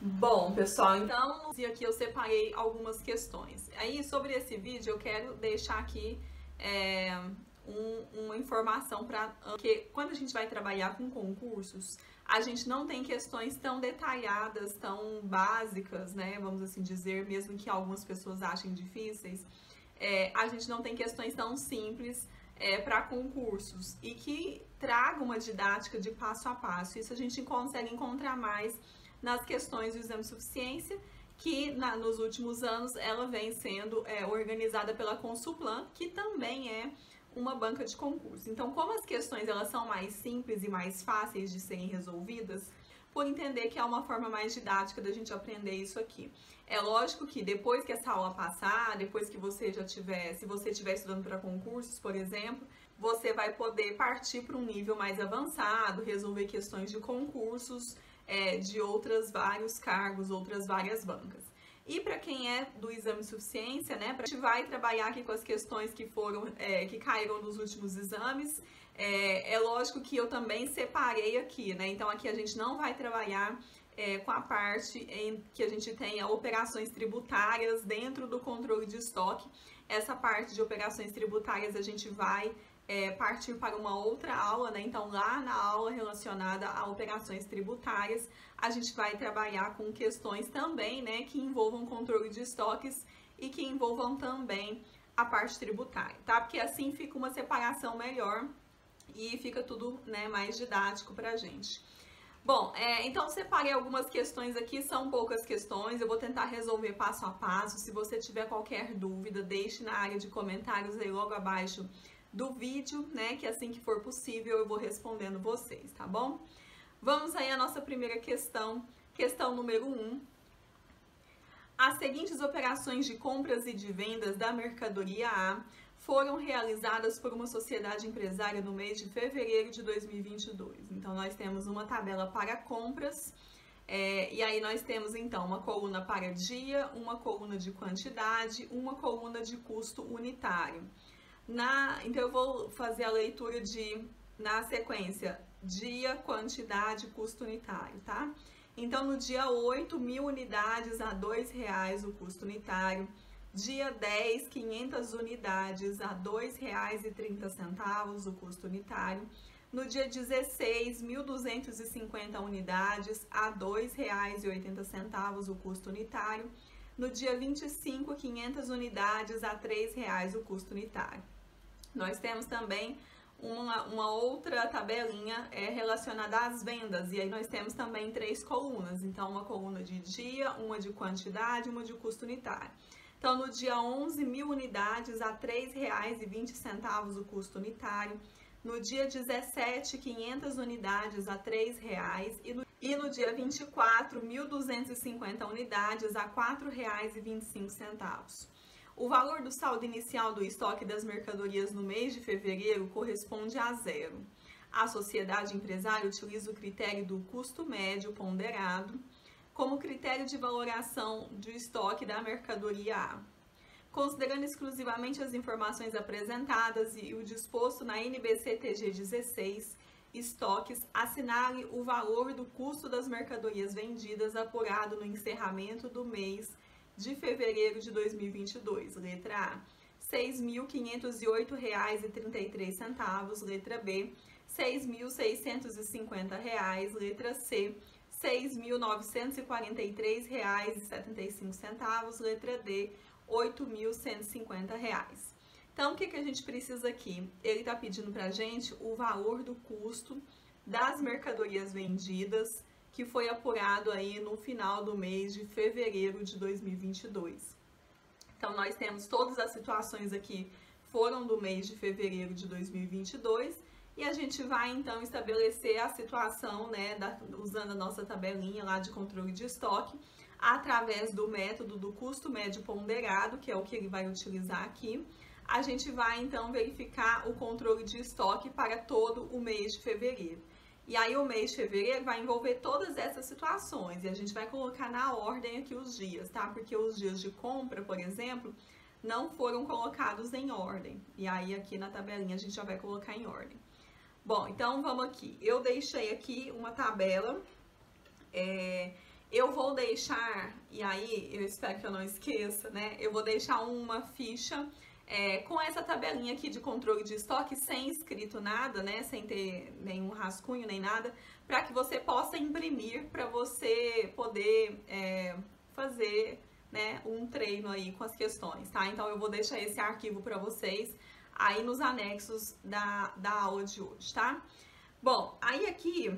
Bom, pessoal, então aqui eu separei algumas questões. Aí, sobre esse vídeo, eu quero deixar aqui uma informação que quando a gente vai trabalhar com concursos, a gente não tem questões tão detalhadas, tão básicas, né? Vamos assim dizer, mesmo que algumas pessoas achem difíceis, a gente não tem questões tão simples para concursos e que tragam uma didática de passo a passo. Isso a gente consegue encontrar mais nas questões do exame de suficiência, que nos últimos anos ela vem sendo organizada pela Consulplan, que também é uma banca de concurso. Então, como as questões elas são mais simples e mais fáceis de serem resolvidas, por entender que é uma forma mais didática da gente aprender isso aqui. É lógico que depois que essa aula passar, depois que você já tiver, se você estiver estudando para concursos, por exemplo, você vai poder partir para um nível mais avançado, resolver questões de concursos, de vários cargos, outras várias bancas. E para quem é do exame de suficiência, né, a gente vai trabalhar aqui com as questões que que caíram nos últimos exames. É lógico que eu também separei aqui, né? Então aqui a gente não vai trabalhar com a parte em que a gente tenha operações tributárias dentro do controle de estoque. Essa parte de operações tributárias a gente vai partir para uma outra aula, né? Então, lá na aula relacionada a operações tributárias, a gente vai trabalhar com questões também, né, que envolvam controle de estoques e que envolvam também a parte tributária, tá? Porque assim fica uma separação melhor e fica tudo, né, mais didático pra gente. Bom, então separei algumas questões aqui, são poucas questões, eu vou tentar resolver passo a passo. Se você tiver qualquer dúvida, deixe na área de comentários aí logo abaixo do vídeo, né, que assim que for possível eu vou respondendo vocês, tá bom? Vamos aí à nossa primeira questão, questão número 1. As seguintes operações de compras e de vendas da mercadoria A foram realizadas por uma sociedade empresária no mês de fevereiro de 2022. Então, nós temos uma tabela para compras, e aí nós temos, então, uma coluna para dia, uma coluna de quantidade, uma coluna de custo unitário. Então, eu vou fazer a leitura na sequência, dia, quantidade, custo unitário, tá? Então, no dia 8, 1.000 unidades a R$ 2,00 o custo unitário. Dia 10, 500 unidades a R$ 2,30 o custo unitário. No dia 16, 1.250 unidades a R$ 2,80 o custo unitário. No dia 25, 500 unidades a R$ 3,00 o custo unitário. Nós temos também uma outra tabelinha relacionada às vendas, e aí nós temos também 3 colunas. Então, uma coluna de dia, uma de quantidade, uma de custo unitário. Então, no dia 11, 1.000 unidades a R$ 3,20 o custo unitário. No dia 17, 500 unidades a R$ 3,00. E no dia 24, 1.250 unidades a R$ 4,25. O valor do saldo inicial do estoque das mercadorias no mês de fevereiro corresponde a 0. A sociedade empresária utiliza o critério do custo médio ponderado como critério de valoração do estoque da mercadoria A. Considerando exclusivamente as informações apresentadas e o disposto na NBC-TG 16, estoques, assinale o valor do custo das mercadorias vendidas apurado no encerramento do mês de fevereiro de 2022. Letra A, R$ 6.508,33. Letra B, R$ 6.650. Letra C, R$ 6.943,75. Letra D, R$ 8.150. Então, o que a gente precisa aqui? Ele está pedindo para a gente o valor do custo das mercadorias vendidas, que foi apurado aí no final do mês de fevereiro de 2022. Então, nós temos todas as situações aqui foram do mês de fevereiro de 2022, e a gente vai, então, estabelecer a situação, né, usando a nossa tabelinha lá de controle de estoque, através do método do custo médio ponderado, que é o que ele vai utilizar aqui. A gente vai, então, verificar o controle de estoque para todo o mês de fevereiro. E aí o mês de fevereiro vai envolver todas essas situações, e a gente vai colocar na ordem aqui os dias, tá? Porque os dias de compra, por exemplo, não foram colocados em ordem. E aí aqui na tabelinha a gente já vai colocar em ordem. Bom, então vamos aqui. Eu deixei aqui uma tabela, eu vou deixar, e aí eu espero que eu não esqueça, né? Eu vou deixar uma ficha com essa tabelinha aqui de controle de estoque, sem escrito nada, né? Sem ter nenhum rascunho nem nada, para que você possa imprimir, para você poder fazer, né, um treino aí com as questões, tá? Então eu vou deixar esse arquivo para vocês aí nos anexos da aula de hoje, tá? Bom, aí aqui,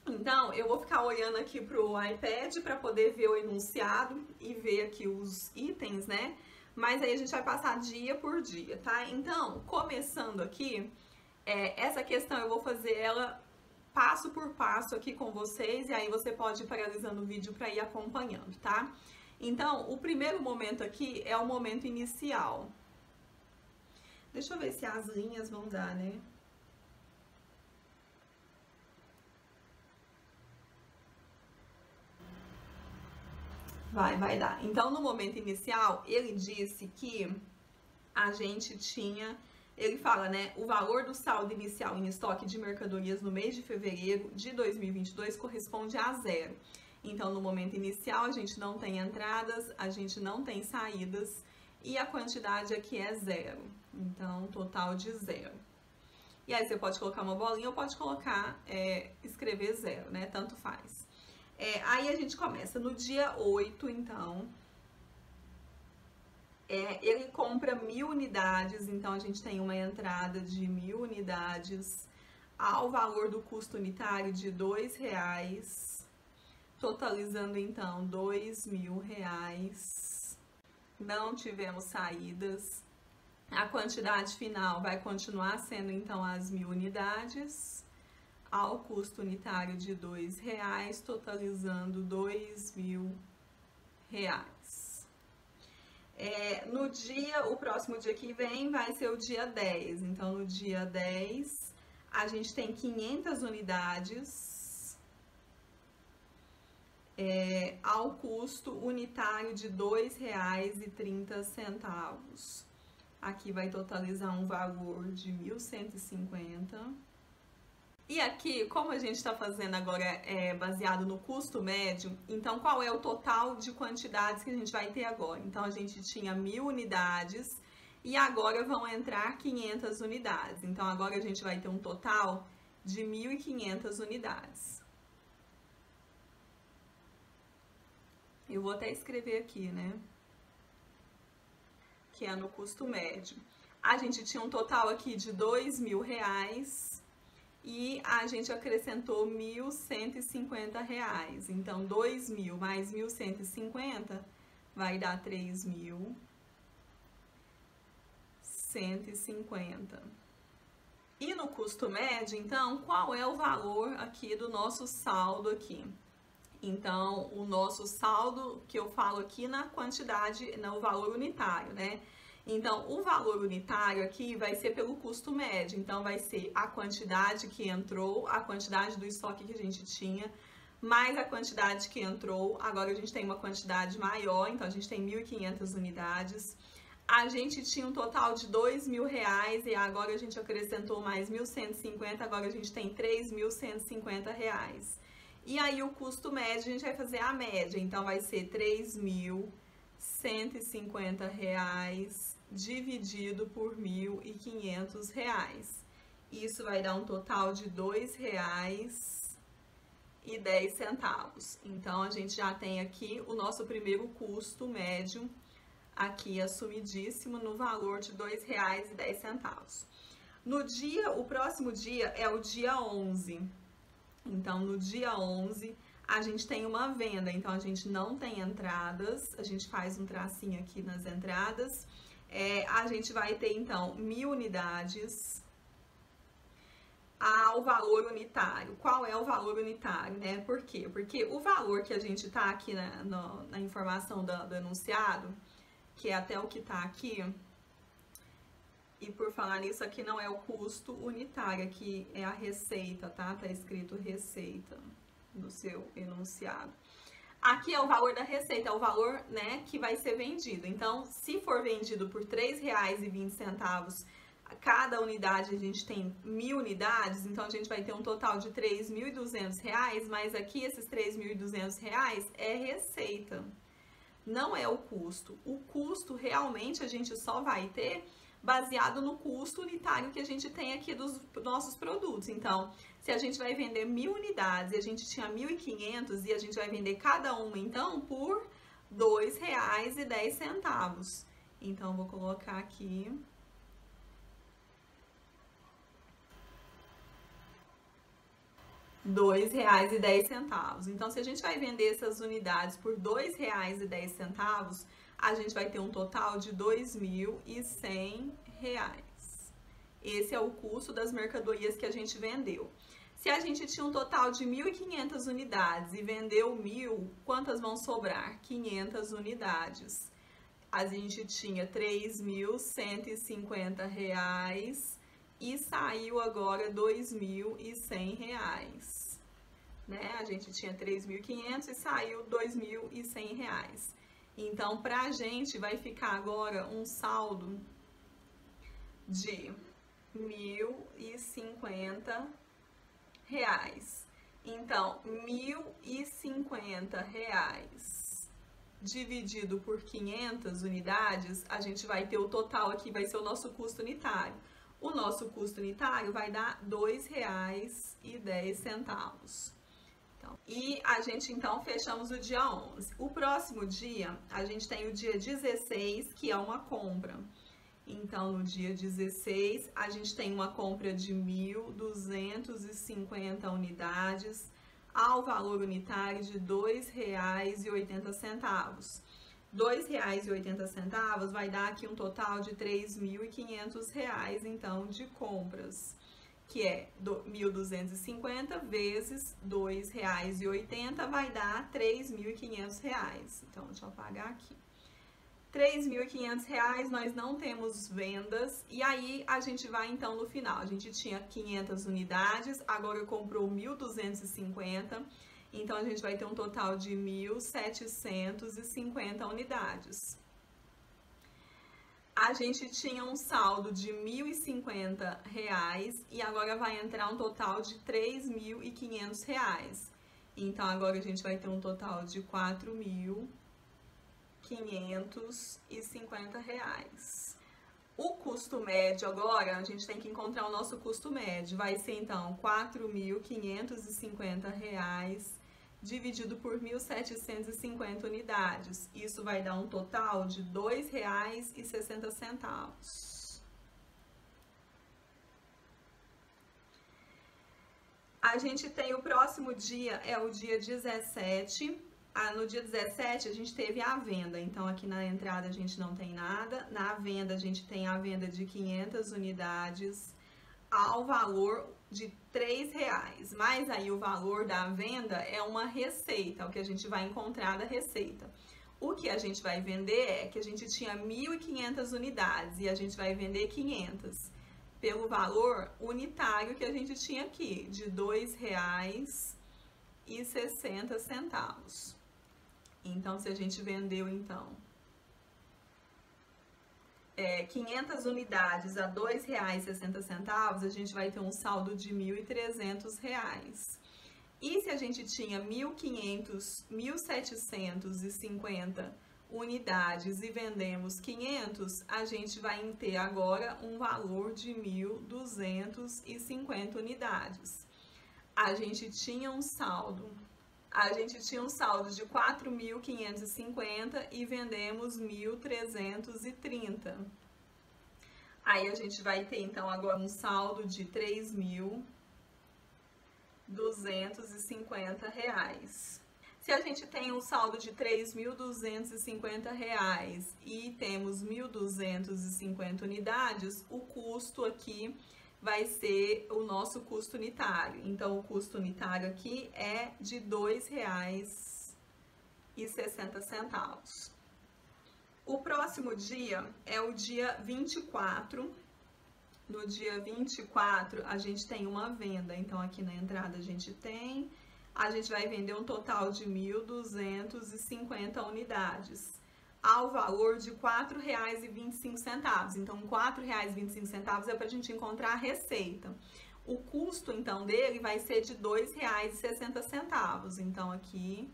então, eu vou ficar olhando aqui pro iPad para poder ver o enunciado e ver aqui os itens, né? Mas aí a gente vai passar dia por dia, tá? Então, começando aqui, essa questão eu vou fazer ela passo por passo aqui com vocês, e aí você pode ir paralisando o vídeo para ir acompanhando, tá? Então, o primeiro momento aqui é o momento inicial. Deixa eu ver se as linhas vão dar, né? Vai dar. Então, no momento inicial, ele disse que a gente tinha... Ele fala, né? O valor do saldo inicial em estoque de mercadorias no mês de fevereiro de 2022 corresponde a 0. Então, no momento inicial, a gente não tem entradas, a gente não tem saídas e a quantidade aqui é 0. Então, total de 0. E aí, você pode colocar uma bolinha ou pode colocar, escrever 0, né? Tanto faz. Aí, a gente começa no dia 8, então... ele compra 1000 unidades, então a gente tem uma entrada de 1000 unidades ao valor do custo unitário de R$2, totalizando então R$2.000. Não tivemos saídas. A quantidade final vai continuar sendo então as 1000 unidades ao custo unitário de R$2, totalizando R$2.000. O próximo dia que vem vai ser o dia 10. Então, no dia 10, a gente tem 500 unidades ao custo unitário de R$2,30. Aqui vai totalizar um valor de 1.150. E aqui, como a gente está fazendo agora baseado no custo médio, então qual é o total de quantidades que a gente vai ter agora? Então a gente tinha 1000 unidades e agora vão entrar 500 unidades. Então agora a gente vai ter um total de 1.500 unidades. Eu vou até escrever aqui, né? Que é no custo médio. A gente tinha um total aqui de R$2.000. E a gente acrescentou R$1.150. Então, 2.000 mais 1.150 vai dar 3.150. E no custo médio, então, qual é o valor aqui do nosso saldo aqui? Então, o nosso saldo que eu falo aqui na quantidade, no valor unitário, né? Então, o valor unitário aqui vai ser pelo custo médio. Então, vai ser a quantidade que entrou, a quantidade do estoque que a gente tinha, mais a quantidade que entrou. Agora, a gente tem uma quantidade maior, então a gente tem 1.500 unidades. A gente tinha um total de R$2.000 e agora a gente acrescentou mais 1.150, agora a gente tem R$3.150. E aí, o custo médio, a gente vai fazer a média. Então, vai ser R$3.150 dividido por R$1.500. Isso vai dar um total de R$2,10. Então, a gente já tem aqui o nosso primeiro custo médio, aqui assumidíssimo, no valor de R$2,10. O próximo dia é o dia 11. Então, no dia 11, a gente tem uma venda, então a gente não tem entradas, a gente faz um tracinho aqui nas entradas. A gente vai ter, então, 1000 unidades ao valor unitário. Qual é o valor unitário, né? Por quê? Porque o valor que a gente tá aqui na informação do enunciado, que é até o que tá aqui, e por falar nisso, aqui não é o custo unitário, aqui é a receita, tá? Tá escrito receita no seu enunciado. Aqui é o valor da receita, é o valor, né, que vai ser vendido. Então, se for vendido por R$3,20 cada unidade a gente tem 1.000 unidades, então a gente vai ter um total de R$ 3.200, mas aqui esses R$ 3.200 é receita, não é o custo. O custo realmente a gente só vai ter baseado no custo unitário que a gente tem aqui dos nossos produtos. Então, se a gente vai vender 1.000 unidades e a gente tinha 1.500 e a gente vai vender cada uma, então, por R$ 2,10. Então, vou colocar aqui R$ 2,10. Então, se a gente vai vender essas unidades por R$ 2,10, a gente vai ter um total de R$ 2.100. Esse é o custo das mercadorias que a gente vendeu. Se a gente tinha um total de 1.500 unidades e vendeu 1.000, quantas vão sobrar? 500 unidades. A gente tinha R$ 3.150 e saiu agora R$ 2.100, né? A gente tinha 3.500 e saiu R$ 2.100. Então, pra gente vai ficar agora um saldo de R$ 1.050. Então, R$ 1.050 dividido por 500 unidades, a gente vai ter o total aqui, vai ser o nosso custo unitário. O nosso custo unitário vai dar R$ 2,10. Então, e a gente, então, fechamos o dia 11. O próximo dia, a gente tem o dia 16, que é uma compra. Então, no dia 16, a gente tem uma compra de 1.250 unidades ao valor unitário de R$ 2,80. R$ 2,80 vai dar aqui um total de R$ 3.500, então, de compras, que é 1.250 vezes R$ 2,80 vai dar R$ 3.500. Então, deixa eu apagar aqui. R$ 3.500, nós não temos vendas, e aí a gente vai então no final. A gente tinha 500 unidades, agora comprou 1.250, então a gente vai ter um total de 1.750 unidades. A gente tinha um saldo de R$ 1.050 e agora vai entrar um total de R$ 3.500. Então agora a gente vai ter um total de R$ 4.550. O custo médio agora, a gente tem que encontrar o nosso custo médio. Vai ser então R$ 4.550 dividido por 1.750 unidades. Isso vai dar um total de R$ 2,60. A gente tem o próximo dia, é o dia 17. No dia 17 a gente teve a venda, então aqui na entrada a gente não tem nada, na venda a gente tem a venda de 500 unidades ao valor de R$ 3, mas aí o valor da venda é uma receita, o que a gente vai encontrar da receita. O que a gente vai vender é que a gente tinha 1.500 unidades e a gente vai vender 500 pelo valor unitário que a gente tinha aqui, de R$ 2,60. Então, se a gente vendeu, então, 500 unidades a R$ 2,60, a gente vai ter um saldo de R$ 1.300. E se a gente tinha 1.750 unidades e vendemos 500, a gente vai ter agora um valor de 1.250 unidades. A gente tinha um saldo de 4.550 e vendemos 1.330. Aí a gente vai ter então agora um saldo de R$ 3.250. Se a gente tem um saldo de R$ 3.250 e temos 1.250 unidades, o custo aqui vai ser o nosso custo unitário. Então, o custo unitário aqui é de R$ 2,60. O próximo dia é o dia 24. No dia 24, a gente tem uma venda. Então, aqui na entrada a gente vai vender um total de 1.250 unidades ao valor de R$ 4,25. Então, R$ 4,25 é para a gente encontrar a receita. O custo, então, dele vai ser de R$ 2,60. Então, aqui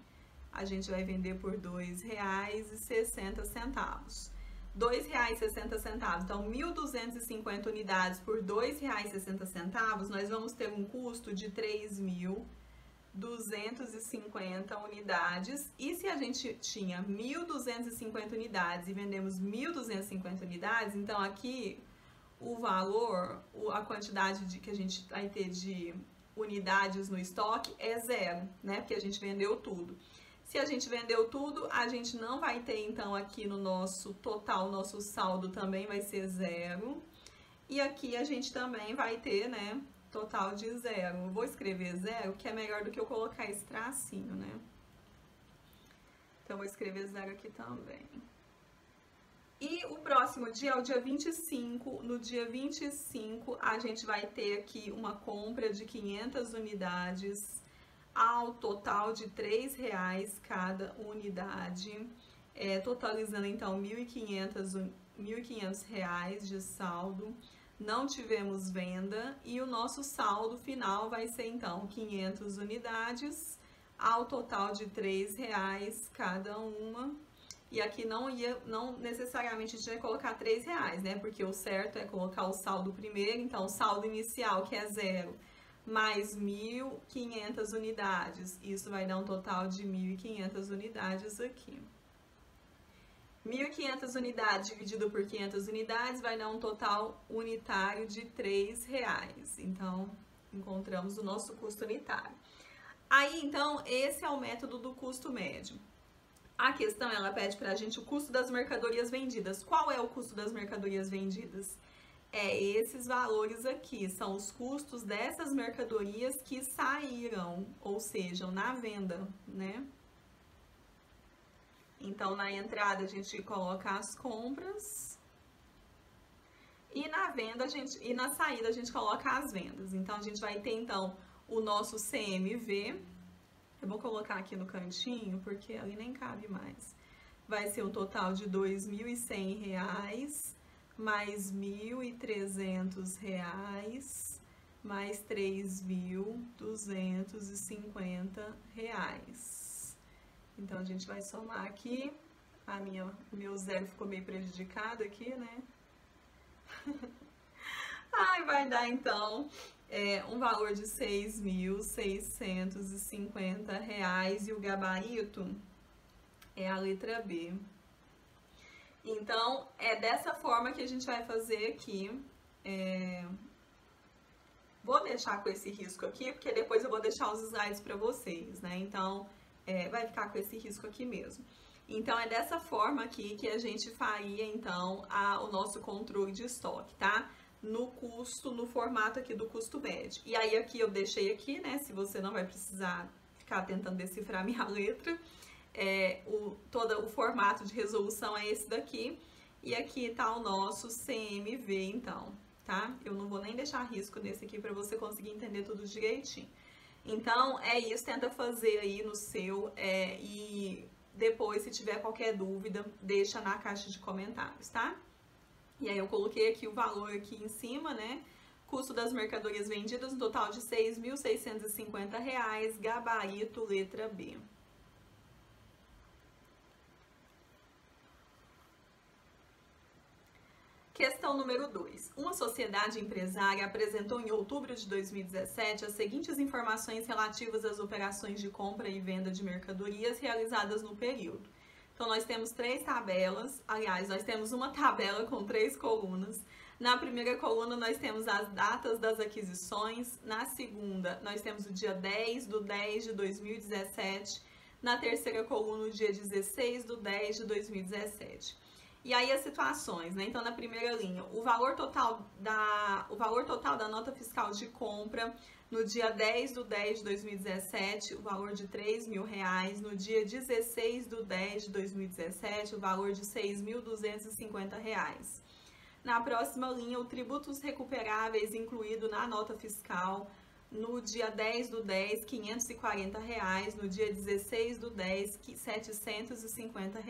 a gente vai vender por R$ 2,60. R$ 2,60. Então, 1.250 unidades por R$ 2,60, nós vamos ter um custo de 3.250 unidades. E se a gente tinha 1.250 unidades e vendemos 1.250 unidades, então aqui o valor, a quantidade que a gente vai ter de unidades no estoque é zero, né? Porque a gente vendeu tudo. Se a gente vendeu tudo, a gente não vai ter, então, aqui no nosso total, nosso saldo também vai ser zero. E aqui a gente também vai ter, né, total de zero. Eu vou escrever zero, que é melhor do que eu colocar esse tracinho, né? Então, eu vou escrever zero aqui também. E o próximo dia é o dia 25. No dia 25, a gente vai ter aqui uma compra de 500 unidades ao total de R$ 3,00 cada unidade, totalizando então R$ 1.500 de saldo. Não tivemos venda e o nosso saldo final vai ser então 500 unidades ao total de R$ 3,00 cada uma. E aqui não necessariamente a gente vai colocar R$ 3,00, né? Porque o certo é colocar o saldo primeiro, então o saldo inicial, que é zero, mais 1.500 unidades. Isso vai dar um total de 1.500 unidades aqui. 1.500 unidades dividido por 500 unidades vai dar um total unitário de R$ 3,00. Então, encontramos o nosso custo unitário. Aí, então, esse é o método do custo médio. A questão, ela pede pra gente o custo das mercadorias vendidas. Qual é o custo das mercadorias vendidas? Esses valores aqui, são os custos dessas mercadorias que saíram, ou seja, na venda, né? Então, na entrada a gente coloca as compras e na venda e na saída a gente coloca as vendas. Então, a gente vai ter então o nosso CMV. Eu vou colocar aqui no cantinho porque ali nem cabe mais. Vai ser um total de R$ 2.100 mais R$ 1.300 mais R$ 3.250. Então, a gente vai somar aqui. O meu zero ficou meio prejudicado aqui, né? Ai, vai dar, então, um valor de R$ 6.650. E o gabarito é a letra B. Então, é dessa forma que a gente vai fazer aqui. Vou deixar com esse risco aqui, porque depois eu vou deixar os slides para vocês, né? Então, vai ficar com esse risco aqui mesmo. Então, é dessa forma aqui que a gente faria, então, o nosso controle de estoque, tá? No custo, no formato aqui do custo médio. E aí, aqui eu deixei aqui, né? Se você não vai precisar ficar tentando decifrar minha letra, todo o formato de resolução é esse daqui. E aqui tá o nosso CMV, então, tá? Eu não vou nem deixar risco nesse aqui para você conseguir entender tudo direitinho. Então, é isso, tenta fazer aí no seu e depois, se tiver qualquer dúvida, deixa na caixa de comentários, tá? E aí eu coloquei aqui o valor aqui em cima, né? Custo das mercadorias vendidas, um total de R$ 6.650, gabarito letra B. Questão número 2. Uma sociedade empresária apresentou em outubro de 2017 as seguintes informações relativas às operações de compra e venda de mercadorias realizadas no período. Então, nós temos 3 tabelas, aliás, nós temos uma tabela com 3 colunas. Na primeira coluna, nós temos as datas das aquisições. Na segunda, nós temos o dia 10/10/2017. Na terceira coluna, o dia 16/10/2017. E aí as situações, né? Então, na primeira linha, o valor total da nota fiscal de compra no dia 10/10/2017, o valor de R$ 3.000. No dia 16/10/2017, o valor de R$ 6.250. Na próxima linha, o tributos recuperáveis incluído na nota fiscal no dia 10/10, R$ 540. No dia 16/10, R$ 750.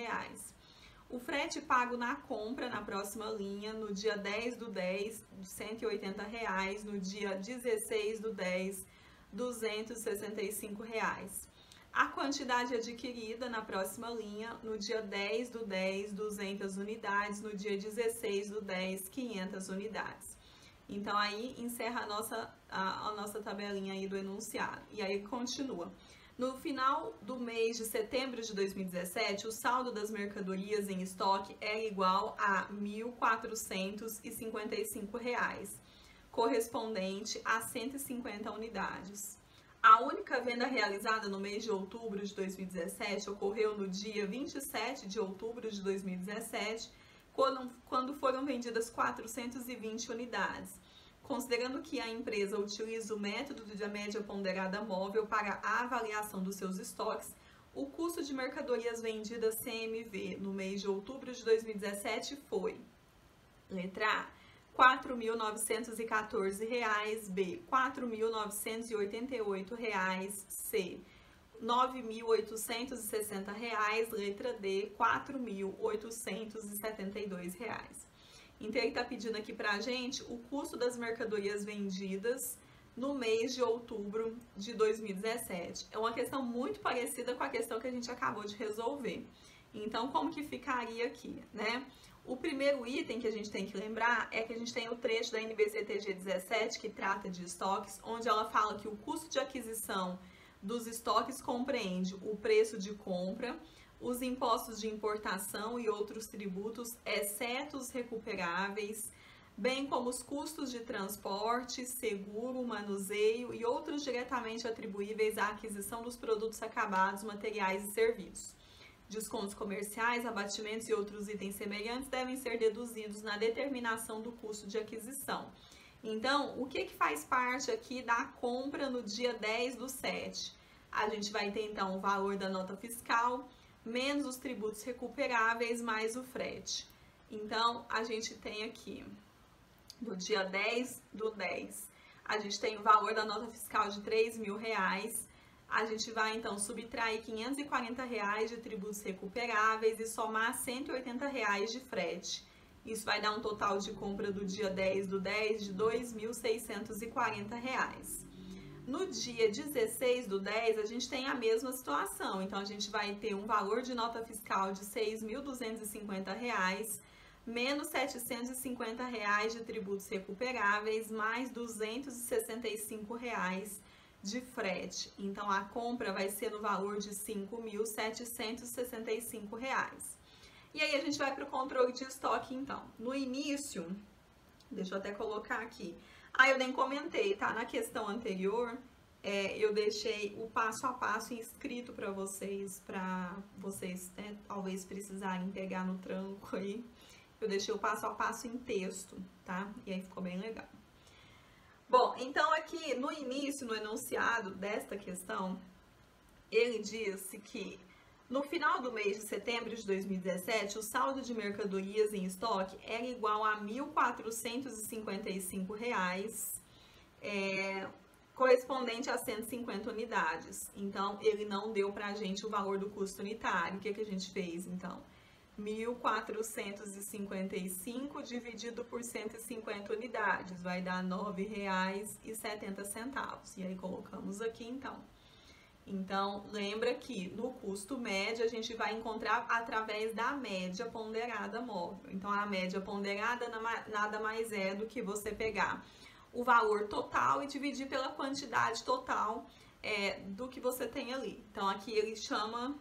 O frete pago na compra, na próxima linha, no dia 10/10, R$ 180, no dia 16/10, R$ 265. A quantidade adquirida na próxima linha, no dia 10/10, 200 unidades, no dia 16/10, 500 unidades. Então, aí encerra a nossa tabelinha aí do enunciado. E aí continua. No final do mês de setembro de 2017, o saldo das mercadorias em estoque é igual a R$ 1.455, correspondente a 150 unidades. A única venda realizada no mês de outubro de 2017 ocorreu no dia 27 de outubro de 2017, quando foram vendidas 420 unidades. Considerando que a empresa utiliza o método de média ponderada móvel para a avaliação dos seus estoques, o custo de mercadorias vendidas CMV no mês de outubro de 2017 foi: letra A, R$ 4.914, B, R$ 4.988, C, R$ 9.860, letra D, R$ 4.872. Então, ele está pedindo aqui para a gente o custo das mercadorias vendidas no mês de outubro de 2017. É uma questão muito parecida com a questão que a gente acabou de resolver. Então, como que ficaria aqui, né? O primeiro item que a gente tem que lembrar é que a gente tem o trecho da NBCTG 17, que trata de estoques, onde ela fala que o custo de aquisição dos estoques compreende o preço de compra, os impostos de importação e outros tributos, exceto os recuperáveis, bem como os custos de transporte, seguro, manuseio e outros diretamente atribuíveis à aquisição dos produtos acabados, materiais e serviços. Descontos comerciais, abatimentos e outros itens semelhantes devem ser deduzidos na determinação do custo de aquisição. Então, o que faz parte aqui da compra no dia 10/7? A gente vai ter, então, o valor da nota fiscal, menos os tributos recuperáveis, mais o frete. Então, a gente tem aqui, do dia 10/10, a gente tem o valor da nota fiscal de R$ 3.000, a gente vai, então, subtrair R$ 540 de tributos recuperáveis e somar R$ 180 de frete. Isso vai dar um total de compra do dia 10/10 de R$ 2.640. No dia 16/10, a gente tem a mesma situação. Então, a gente vai ter um valor de nota fiscal de R$ 6.250, menos R$ 750 de tributos recuperáveis, mais R$ 265 de frete. Então, a compra vai ser no valor de R$ 5.765. E aí, a gente vai para o controle de estoque, então. No início, deixa eu até colocar aqui. Eu nem comentei, tá? Na questão anterior, eu deixei o passo a passo escrito para vocês, né, talvez precisarem pegar no tranco aí. Eu deixei o passo a passo em texto, tá? E aí ficou bem legal. Bom, então aqui no início, no enunciado desta questão, ele disse que no final do mês de setembro de 2017, o saldo de mercadorias em estoque era igual a R$ 1.455, correspondente a 150 unidades. Então, ele não deu pra gente o valor do custo unitário. O que a gente fez, então? 1.455 dividido por 150 unidades, vai dar R$ 9,70. E aí, colocamos aqui, então. Então, lembra que no custo médio a gente vai encontrar através da média ponderada móvel. Então, a média ponderada nada mais é do que você pegar o valor total e dividir pela quantidade total do que você tem ali. Então, aqui ele chama...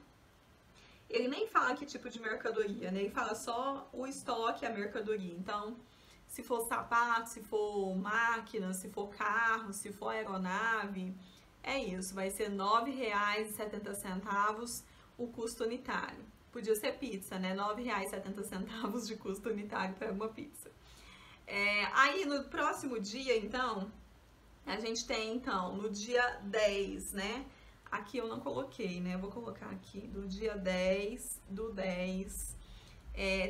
Ele nem fala que tipo de mercadoria, né? Ele fala só o estoque, a mercadoria. Então, se for sapato, se for máquina, se for carro, se for aeronave... É isso, vai ser R$ 9,70 o custo unitário. Podia ser pizza, né? R$ 9,70 de custo unitário para uma pizza. Aí, no próximo dia, então, a gente tem, então, no dia 10, né? Aqui eu não coloquei, né? Vou colocar aqui, do dia 10/10.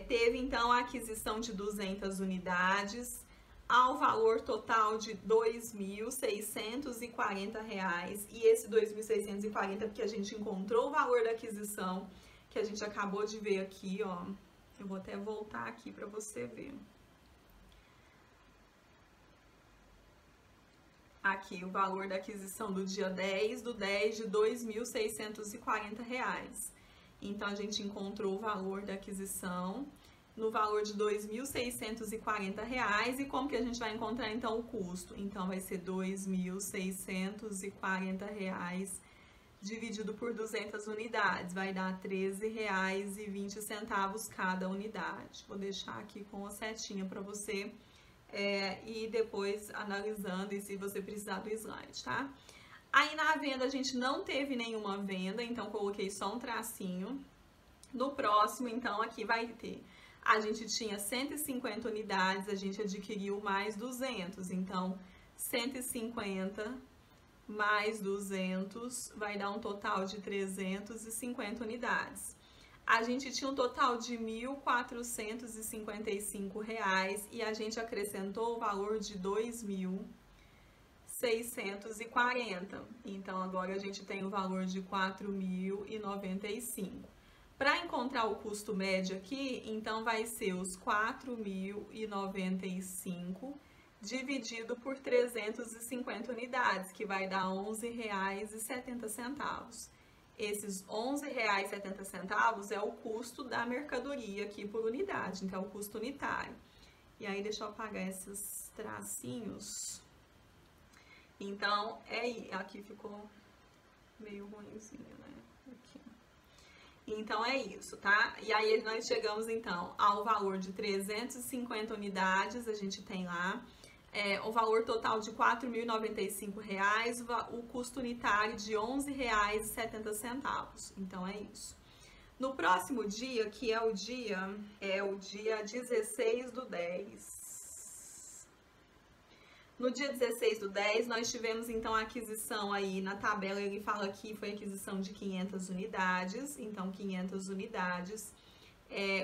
Teve, então, a aquisição de 200 unidades, ao valor total de R$ 2.640, e esse 2.640 porque a gente encontrou o valor da aquisição, que a gente acabou de ver aqui, ó, Eu vou até voltar aqui para você ver. Aqui, o valor da aquisição do dia 10 do 10 de R$ 2.640. Então, a gente encontrou o valor da aquisição no valor de R$ 2.640. E como que a gente vai encontrar, então, o custo? Então, vai ser R$ 2.640 dividido por 200 unidades. Vai dar R$ 13,20 cada unidade. Vou deixar aqui com a setinha para você e depois analisando e se você precisar do slide, tá? Aí na venda a gente não teve nenhuma venda, então coloquei só um tracinho. No próximo, então, aqui vai ter, a gente tinha 150 unidades, a gente adquiriu mais 200, então 150 mais 200 vai dar um total de 350 unidades. A gente tinha um total de R$ 1.455 e a gente acrescentou o valor de R$ 2.640. Então, agora a gente tem o valor de R$ 4.095. Para encontrar o custo médio aqui, então vai ser os 4.095 dividido por 350 unidades, que vai dar R$ 11,70. Esses R$ 11,70 é o custo da mercadoria aqui por unidade, então é o custo unitário. E aí, deixa eu apagar esses tracinhos. Então, aqui ficou meio ruimzinho, né? Aqui. Então, é isso, tá? E aí, nós chegamos, então, ao valor de 350 unidades, a gente tem lá. O valor total de R$ 4.095, o custo unitário de R$ 11,70. Então, é isso. No próximo dia, que é o dia 16 do 10. No dia 16 do 10, nós tivemos, então, a aquisição aí, na tabela ele fala que foi aquisição de 500 unidades, então, 500 unidades.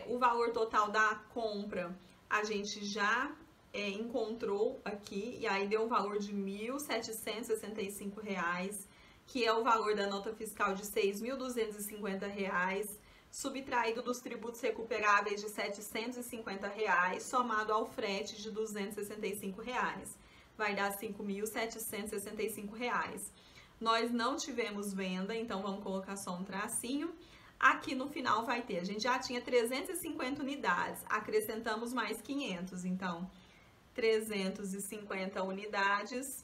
O valor total da compra, a gente já encontrou aqui, e aí deu um valor de R$ 1.765, que é o valor da nota fiscal de R$ 6.250, subtraído dos tributos recuperáveis de R$ 750, somado ao frete de R$ 265. Vai dar R$ 5.765. Nós não tivemos venda, então vamos colocar só um tracinho. Aqui no final vai ter, a gente já tinha 350 unidades, acrescentamos mais 500, então 350 unidades,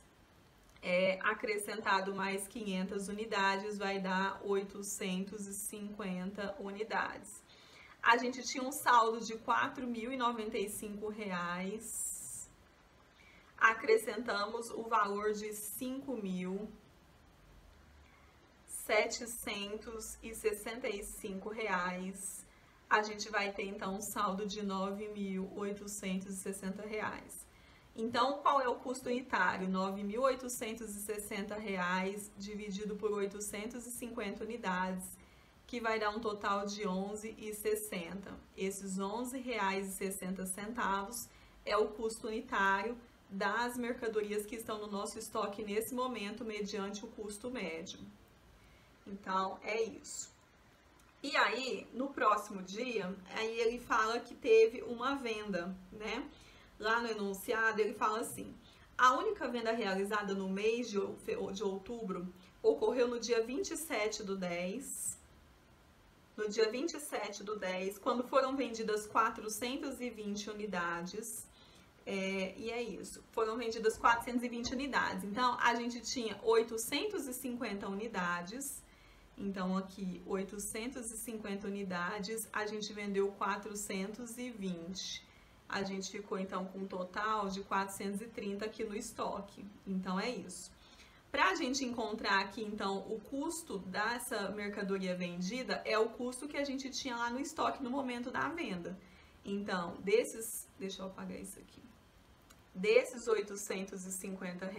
acrescentado mais 500 unidades, vai dar 850 unidades. A gente tinha um saldo de R$ 4.095, acrescentamos o valor de R$ 5.765. A gente vai ter, então, um saldo de R$ 9.860. Então, qual é o custo unitário? R$ 9.860 dividido por 850 unidades, que vai dar um total de R$ 11,60. Esses R$ 11,60 é o custo unitário das mercadorias que estão no nosso estoque nesse momento, mediante o custo médio. Então, é isso. E aí, no próximo dia, aí ele fala que teve uma venda, né? Lá no enunciado, ele fala assim: a única venda realizada no mês de outubro ocorreu no dia 27 do 10. No dia 27 do 10, quando foram vendidas 420 unidades. E é isso, foram vendidas 420 unidades. Então, a gente tinha 850 unidades. Então, aqui, 850 unidades, a gente vendeu 420. A gente ficou, então, com um total de 430 aqui no estoque. Então, é isso. Para a gente encontrar aqui, então, o custo dessa mercadoria vendida é o custo que a gente tinha lá no estoque no momento da venda. Então, desses... Deixa eu apagar isso aqui. Desses R$ 850,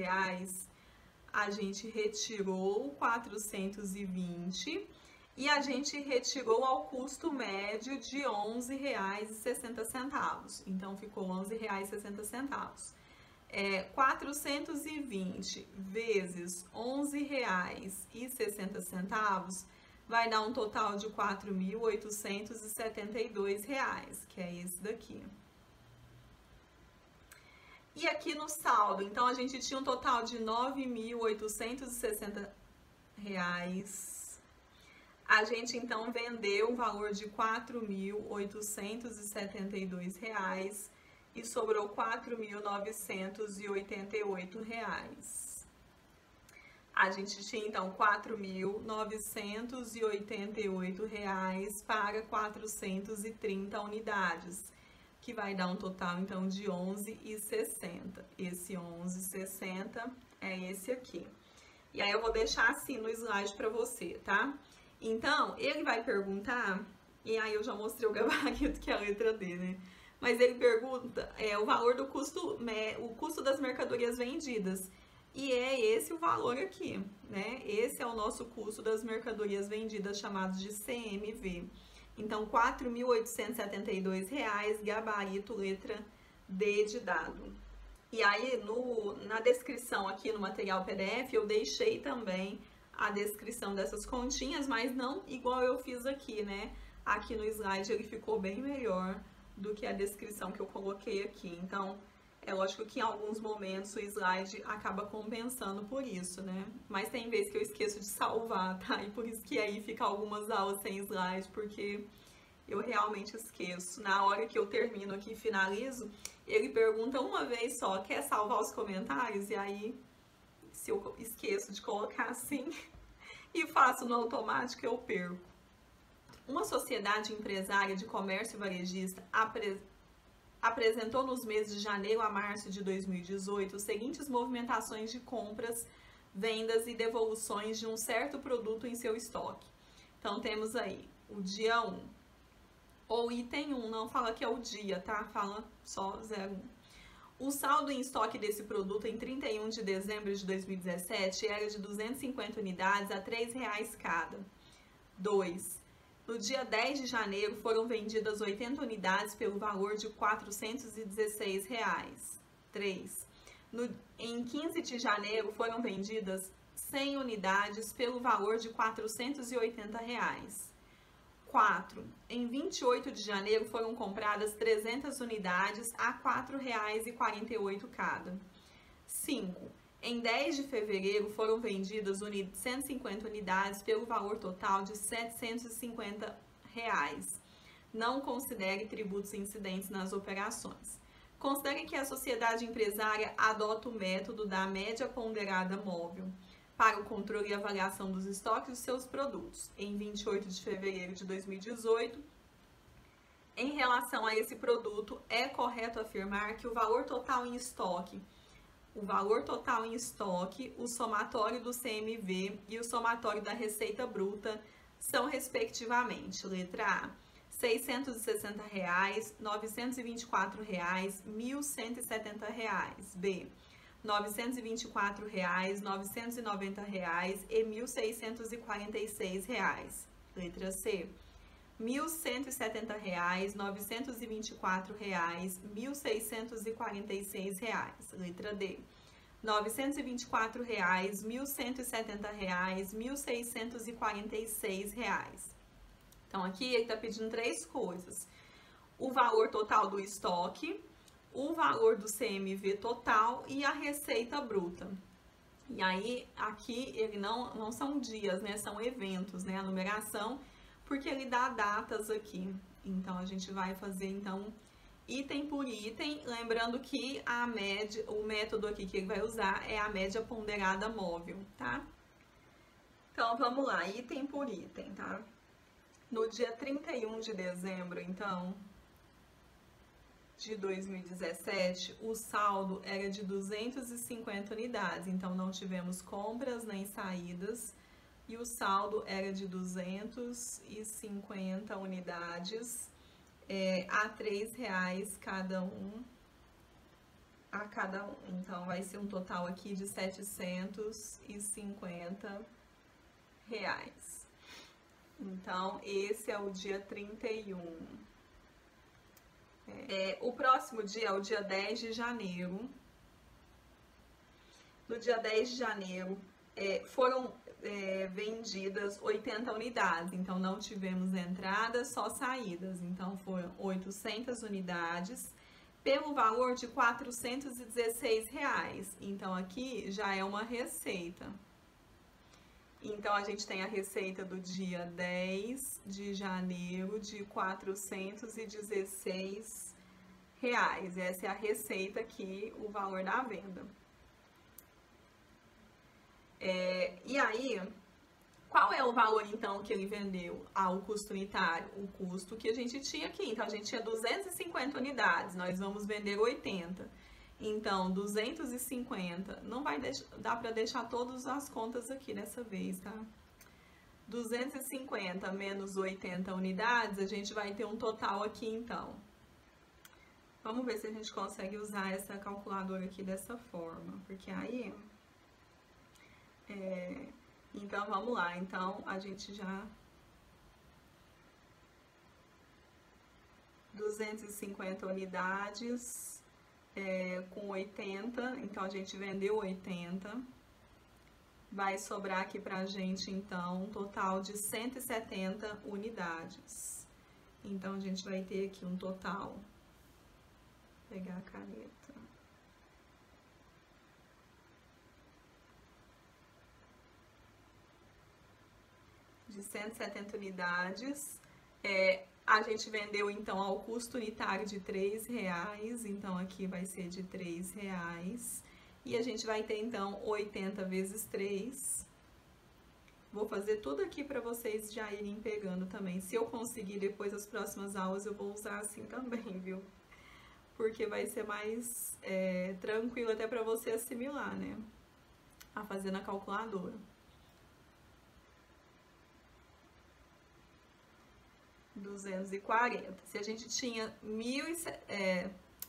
a gente retirou 420 e a gente retirou ao custo médio de R$ 11,60. Então, ficou R$ 11,60. 420 vezes R$ 11,60 vai dar um total de R$ 4.872, que é esse daqui. E aqui no saldo, então, a gente tinha um total de R$ 9.860. A gente, então, vendeu um valor de R$ 4.872 e sobrou R$ 4.988. A gente tinha, então, R$ 4.988 para 430 unidades, que vai dar um total, então, de R$ 11,60. Esse 11,60 é esse aqui. E aí eu vou deixar assim no slide para você, tá? Então, ele vai perguntar, e aí eu já mostrei o gabarito, que é a letra D, né? Mas ele pergunta o valor do custo, o custo das mercadorias vendidas. E é esse o valor aqui, né? Esse é o nosso custo das mercadorias vendidas, chamado de CMV. Então, R$ 4.872, gabarito, letra D de dado. E aí, na descrição aqui no material PDF, eu deixei também a descrição dessas continhas, mas não igual eu fiz aqui, né? Aqui no slide ele ficou bem melhor do que a descrição que eu coloquei aqui. Então, é lógico que em alguns momentos o slide acaba compensando por isso, né? Mas tem vezes que eu esqueço de salvar, tá? E por isso que aí fica algumas aulas sem slide, porque eu realmente esqueço. Na hora que eu termino aqui e finalizo, ele pergunta uma vez só, quer salvar os comentários? E aí, se eu esqueço de colocar assim e faço no automático, eu perco. Uma sociedade empresária de comércio varejista apresentou nos meses de janeiro a março de 2018 as seguintes movimentações de compras, vendas e devoluções de um certo produto em seu estoque. Então, temos aí o dia 1, ou item 1, não fala que é o dia, tá? Fala só 01. O saldo em estoque desse produto em 31 de dezembro de 2017 era de 250 unidades a R$ 3,00 cada. 2. No dia 10 de janeiro foram vendidas 80 unidades pelo valor de R$ 416. 3. Em 15 de janeiro foram vendidas 100 unidades pelo valor de R$ 480. 4. Em 28 de janeiro foram compradas 300 unidades a R$ 4,48 cada. 5. Em 10 de fevereiro foram vendidas 150 unidades pelo valor total de R$ 750. Não considere tributos incidentes nas operações. Considere que a sociedade empresária adota o método da média ponderada móvel para o controle e avaliação dos estoques dos seus produtos. Em 28 de fevereiro de 2018, em relação a esse produto, é correto afirmar que o valor total em estoque, o somatório do CMV e o somatório da receita bruta são, respectivamente, letra A, R$ 660, R$ 924, R$ 1.170, B, R$ 924, R$ 990 e R$ 1.646. Letra C, R$ 1.170, R$ 924, R$ 1.646. Letra D, R$ 924, R$ 1.170, R$ 1.646. Então, aqui ele está pedindo 3 coisas: o valor total do estoque, o valor do CMV total e a receita bruta. E aí, aqui, ele não são dias, né? São eventos, né? A numeração, porque ele dá datas aqui. Então, a gente vai fazer, então, item por item, lembrando que a média, o método aqui que ele vai usar é a média ponderada móvel, tá? Então, vamos lá, item por item, tá? No dia 31 de dezembro, então, de 2017, o saldo era de 250 unidades, então não tivemos compras nem saídas, e o saldo era de 250 unidades a R$ 3,00 a cada um. Então, vai ser um total aqui de R$ 750. Então, esse é o dia 31. O próximo dia é o dia 10 de janeiro. No dia 10 de janeiro, vendidas 80 unidades, então não tivemos entradas, só saídas. Então foram 800 unidades pelo valor de R$ 416. Então aqui já é uma receita. Então a gente tem a receita do dia 10 de janeiro de R$ 416. Essa é a receita aqui, o valor da venda. E aí, qual é o valor então que ele vendeu? O custo unitário, o custo que a gente tinha aqui. Então a gente tinha 250 unidades, nós vamos vender 80. Então 250, não vai dar para deixar todas as contas aqui dessa vez, tá? 250 menos 80 unidades, a gente vai ter um total aqui então. Vamos ver se a gente consegue usar essa calculadora aqui dessa forma, porque aí... então, vamos lá. Então, a gente já... 250 unidades com 80. Então, a gente vendeu 80. Vai sobrar aqui pra gente, então, um total de 170 unidades. Então, a gente vai ter aqui um total... Vou pegar a caneta. De 170 unidades, a gente vendeu então ao custo unitário de R$3, então aqui vai ser de R$3, e a gente vai ter então 80 vezes 3. Vou fazer tudo aqui para vocês já irem pegando também. Se eu conseguir depois as próximas aulas, eu vou usar assim também, viu? Porque vai ser mais tranquilo até para você assimilar, né? A fazer na calculadora. 240. Se a gente tinha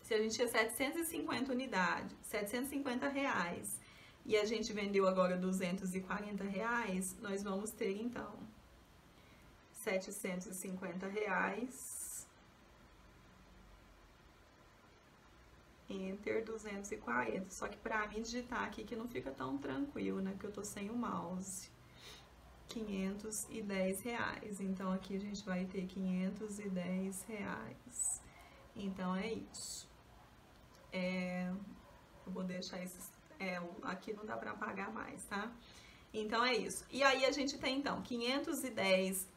750 unidades, R$750, e a gente vendeu agora R$240, nós vamos ter então R$750, enter 240. Só que pra mim digitar aqui que não fica tão tranquilo, né? Porque eu tô sem o mouse. R$510. Então aqui a gente vai ter R$510. Então é isso. Eu vou deixar esses. Aqui não dá pra pagar mais, tá? Então é isso. E aí a gente tem então R$510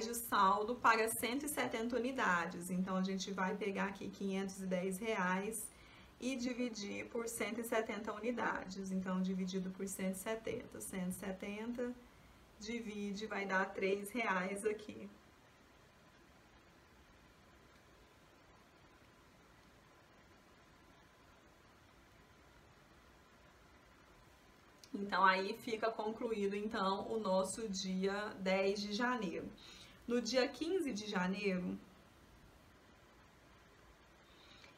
de saldo para 170 unidades. Então a gente vai pegar aqui R$510 e dividir por 170 unidades. Então dividido por 170. 170 divide, vai dar R$3 aqui. Então, aí fica concluído, então, o nosso dia 10 de janeiro. No dia 15 de janeiro,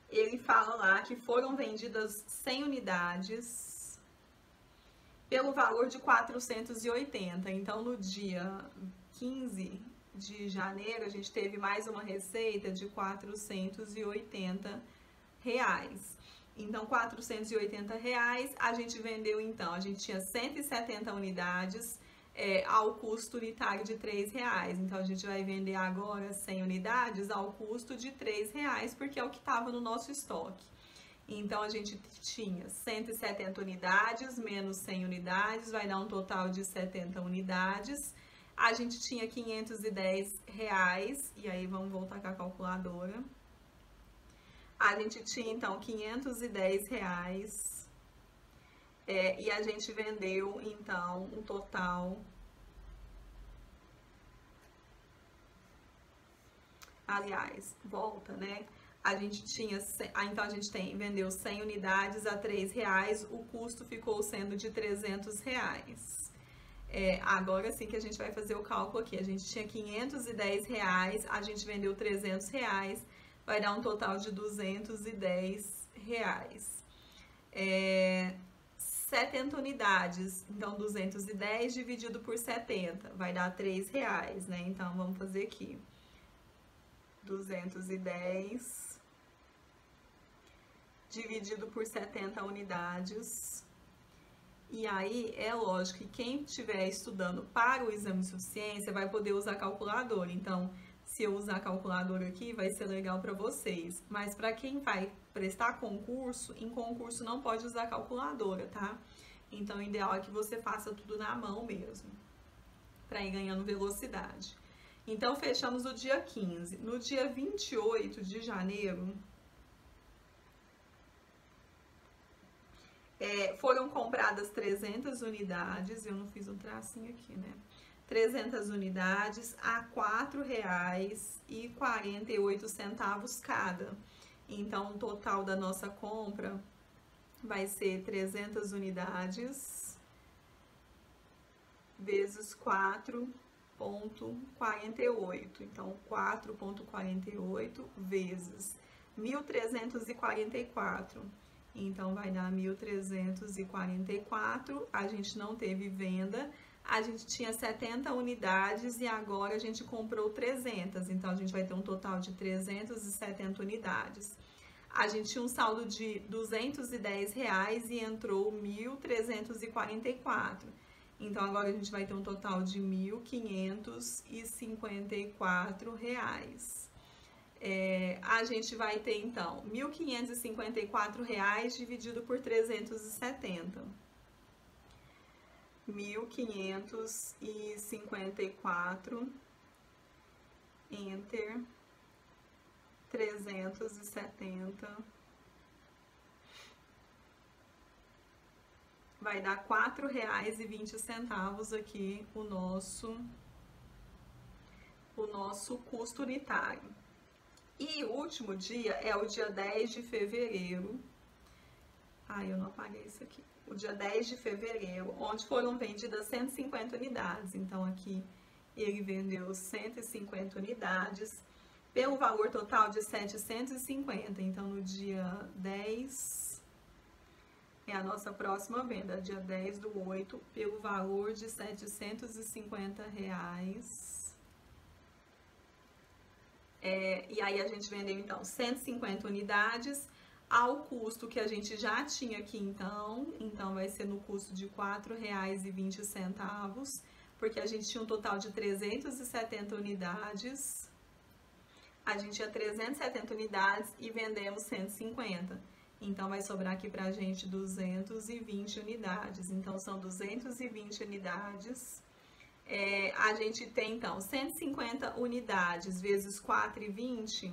ele fala lá que foram vendidas 100 unidades pelo valor de 480. Então, no dia 15 de janeiro, a gente teve mais uma receita de R$480. Então, R$480, a gente vendeu, então, a gente tinha 170 unidades ao custo unitário de R$3. Então, a gente vai vender agora 100 unidades ao custo de R$3, porque é o que estava no nosso estoque. Então, a gente tinha 170 unidades menos 100 unidades, vai dar um total de 70 unidades. A gente tinha R$510, e aí vamos voltar com a calculadora. A gente tinha, então, R$510, e a gente vendeu, então, um total... Aliás, volta, né? A gente tinha, então a gente vendeu 100 unidades a R$3, o custo ficou sendo de R$300. Agora sim que a gente vai fazer o cálculo aqui. A gente tinha R$510, a gente vendeu R$300, vai dar um total de R$210. 70 unidades, então 210 dividido por 70, vai dar R$3, né? Então vamos fazer aqui. 210 dividido por 70 unidades, E aí, é lógico que quem estiver estudando para o exame de suficiência vai poder usar calculadora. Então, se eu usar calculadora aqui, vai ser legal para vocês. Mas para quem vai prestar concurso, em concurso não pode usar calculadora, tá? Então, o ideal é que você faça tudo na mão mesmo, para ir ganhando velocidade. Então, fechamos o dia 15. No dia 28 de janeiro, foram compradas 300 unidades, eu não fiz um tracinho aqui, né? 300 unidades a R$ 4,48 cada. Então, o total da nossa compra vai ser 300 unidades vezes 4,48. Então, 4,48 vezes 1.344. Então, vai dar 1.344. A gente não teve venda. A gente tinha 70 unidades e agora a gente comprou 300. Então, a gente vai ter um total de 370 unidades. A gente tinha um saldo de R$ 210 e entrou 1.344. Então, agora a gente vai ter um total de R$ 1.554. A gente vai ter, então, R$ 1.554 dividido por 370. 1.554, enter, 370, vai dar R$ 4,20 aqui o nosso custo unitário. E o último dia é o dia 10 de fevereiro. Eu não apaguei isso aqui. O dia 10 de fevereiro, onde foram vendidas 150 unidades. Então, aqui ele vendeu 150 unidades pelo valor total de 750. Então, no dia 10 é a nossa próxima venda, dia 10/8, pelo valor de R$ 750. E aí, a gente vendeu, então, 150 unidades ao custo que a gente já tinha aqui, então vai ser no custo de R$ 4,20, porque a gente tinha um total de 370 unidades, a gente tinha 370 unidades e vendemos 150, então vai sobrar aqui pra gente 220 unidades, então são 220 unidades, a gente tem, então, 150 unidades vezes 4,20,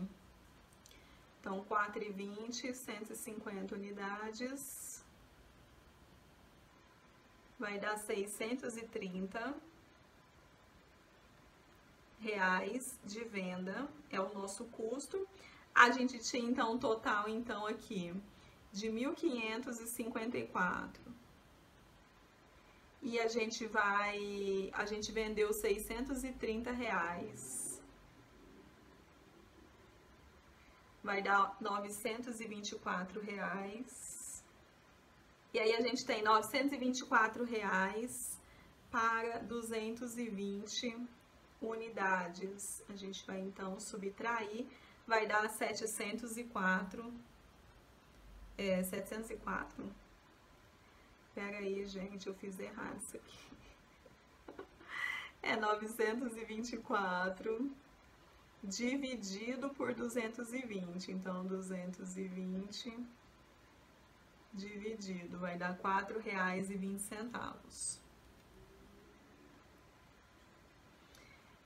então, 4,20, 150 unidades, vai dar R$ 630 de venda, é o nosso custo. A gente tinha, então, um total, então, aqui, de 1.554. E a gente vendeu R$ 630. Vai dar R$ 924. E aí a gente tem R$ 924 para 220 unidades. A gente vai então subtrair, vai dar 704. 704? Pera aí, gente, eu fiz errado isso aqui. É 924 dividido por 220, então 220 dividido, vai dar R$ 4,20.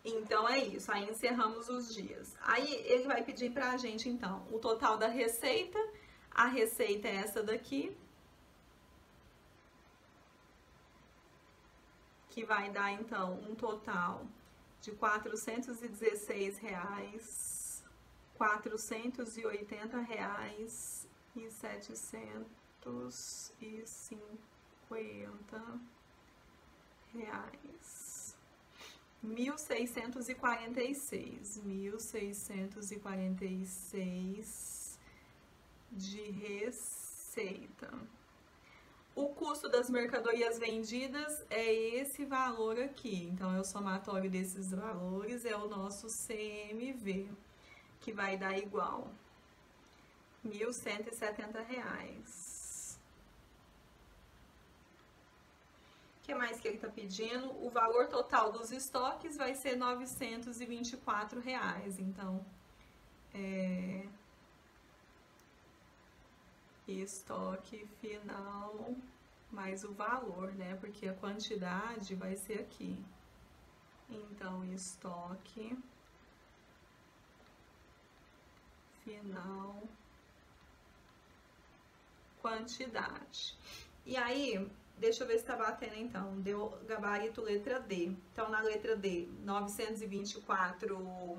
Então é isso, aí encerramos os dias. Aí ele vai pedir pra gente, então, o total da receita. A receita é essa daqui, que vai dar, então, um total de R$ 416, R$ 480 e 750 reais. 1.646 de receita. O custo das mercadorias vendidas é esse valor aqui. Então, é o somatório desses valores, é o nosso CMV, que vai dar igual R$ 1.170. que mais que ele tá pedindo? O valor total dos estoques vai ser R$ 924. Então, estoque final mais o valor, né? Porque a quantidade vai ser aqui. Então, estoque final, quantidade. E aí, deixa eu ver se tá batendo então. Deu gabarito letra D. Então, na letra D, R$ 924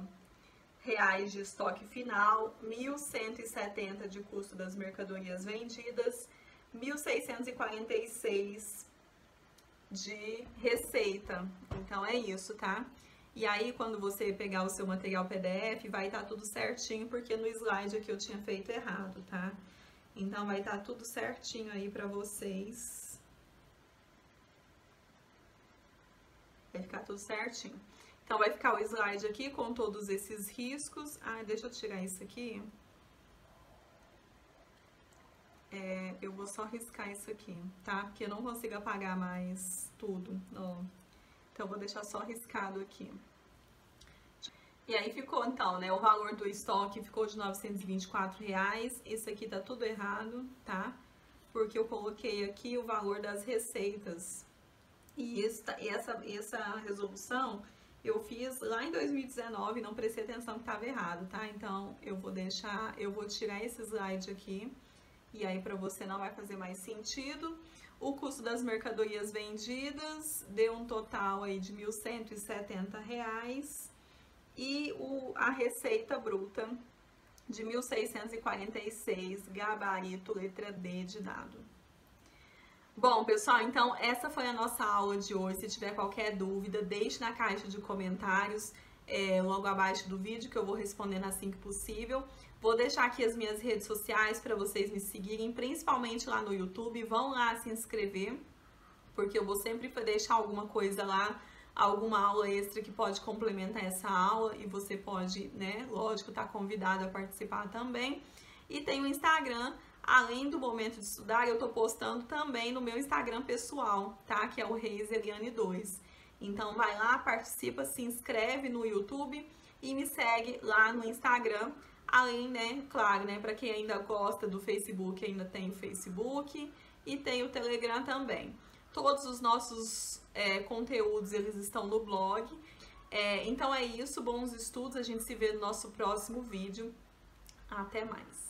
de estoque final, 1.170 de custo das mercadorias vendidas, 1.646 de receita. Então é isso, tá? E aí quando você pegar o seu material PDF, vai estar tudo certinho, porque no slide aqui eu tinha feito errado, tá? Então vai estar tudo certinho aí pra vocês. Vai ficar tudo certinho. Então, vai ficar o slide aqui com todos esses riscos. Ah, deixa eu tirar isso aqui. Eu vou só riscar isso aqui, tá? Porque eu não consigo apagar mais tudo, ó. Então, eu vou deixar só riscado aqui. E aí ficou, então, né? O valor do estoque ficou de R$ 924. Esse aqui tá tudo errado, tá? Porque eu coloquei aqui o valor das receitas. E essa resolução eu fiz lá em 2019, não prestei atenção que estava errado, tá? Então, eu vou tirar esse slide aqui, e aí para você não vai fazer mais sentido. O custo das mercadorias vendidas deu um total aí de R$ 1.170, e a receita bruta de 1.646, gabarito letra D de dado. Bom, pessoal, então essa foi a nossa aula de hoje. Se tiver qualquer dúvida, deixe na caixa de comentários logo abaixo do vídeo, que eu vou respondendo assim que possível. Vou deixar aqui as minhas redes sociais para vocês me seguirem, principalmente lá no YouTube. Vão lá se inscrever, porque eu vou sempre deixar alguma coisa lá, alguma aula extra que pode complementar essa aula, e você pode, né, lógico, tá convidado a participar também. E tem o Instagram. Além do Momento de Estudar, eu tô postando também no meu Instagram pessoal, tá? Que é o ReisEliane2. Então, vai lá, participa, se inscreve no YouTube e me segue lá no Instagram. Além, né, claro, né, para quem ainda gosta do Facebook, ainda tem o Facebook e tem o Telegram também. Todos os nossos conteúdos, eles estão no blog. Então é isso, bons estudos, a gente se vê no nosso próximo vídeo. Até mais!